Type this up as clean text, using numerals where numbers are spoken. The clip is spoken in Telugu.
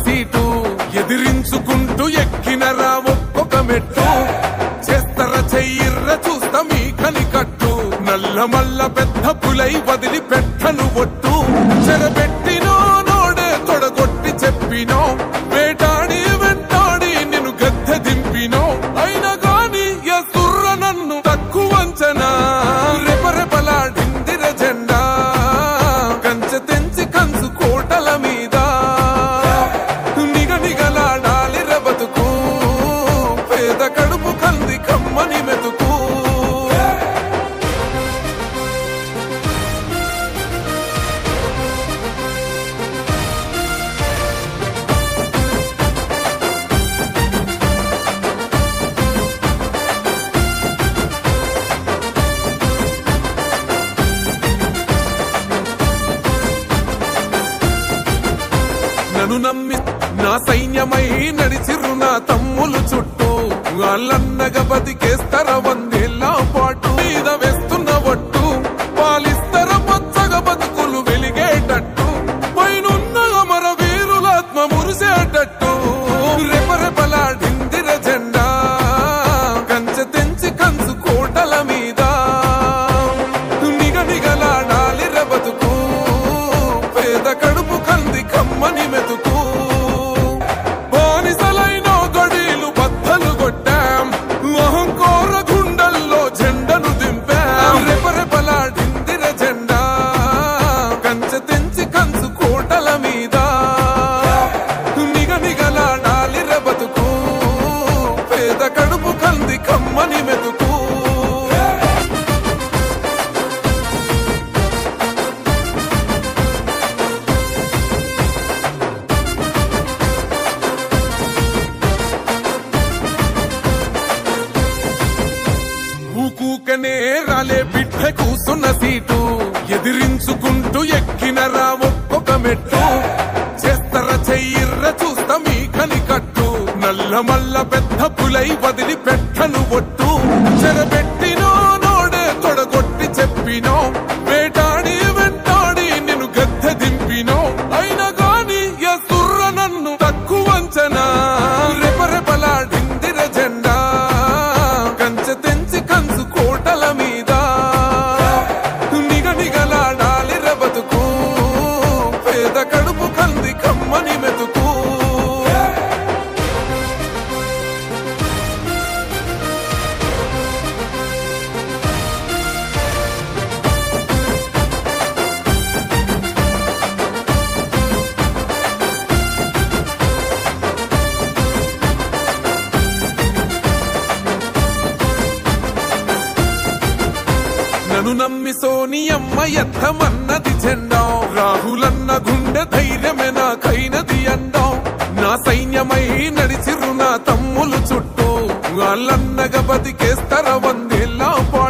సీటు ఎదిరించుకుంటూ ఎక్కినరా ఒక్కొక్క మెట్టు చేస్తర చెయ్యిర్ర చూస్తా మీ కనికట్టు నల్ల మల్ల పెద్ద పులై వదిలి పెట్టను ఒట్టు చెరబెట్టినో నోడే తొడగొట్టి చెప్పినో వేటాడి వెంటాడి నిన్ను గద్దె దింపినో అయినా గాని ఎసుర్ర నన్ను తక్కువంచనా రెపరెపలాడిందిర జెండా కంచె తెంచి కంచు కోటల మీద నిగనిగలాడాలిర బతుకు పేద కడుపు కంది కమ్మని మెతుకు నన్ను నమ్మి నా సైన్యమై నడిచిర్రు నా తమ్ములు చుట్టూ వాళ్ళన్నగా బతికేస్తర వందేళ్ళ పాటు మీద వేస్తున్న ఒట్టు పాలిస్తర పచ్చగా బతుకులు వెలిగేటట్టు పైనున్న అమర వీరులాత్మ మురిసేటట్టు రెపరెపలాడిందిర జెండా కంచె తెంచి కంచు కోటల మీద నిగనిగలాడాలిర బతుకు పేద కడుపు కంది కమ్మని మెతుకు బానిసలైన గడీలు బద్దలు కొట్టాం అహంకార గుండెల్లో జెండను దింపాం రెపరెపలాడిందిర జెండా కంచె తెంచి కంచు కోటల మీద నిగనిగలాడాలిర బతుకు పేద కడుపు కంది కమ్మని మెతుకు ఊకూకనే రాలే బిడ్డ కూసున్న సీటు ఎదిరించుకుంటూ ఎక్కినరా ఒక్కొక్క మెట్టు చేస్తర చెయ్యిర్ర చూస్తా మీ కనికట్టు నల్ల మల్ల పెద్ద పులై వదిలి పెట్టను ఒట్టు చెరబెట్టినో నోడే తొడగొట్టి చెప్పినో వేటాడి వెంటాడి నిన్ను గద్దె దింపినో అయినా గాని ఎసుర్ర నన్ను తక్కువంచనా రెపరెపలాడిందిర జెండా కంచె తెంచి కంచు కోటల మీద నిగనిగలాడాలిర బతుకు పేద కడుపు కంది కమ్మని మెతుకు నన్ను నమ్మి సోనియమ్మ ఎత్తమన్నది జెండా రాహులన్న గుండె ధైర్యమే నాకైనది అండం నా సైన్యమై నడిచిర్రు నా తమ్ములు చుట్టూ వాళ్ళన్నగా బతికేస్తర వంది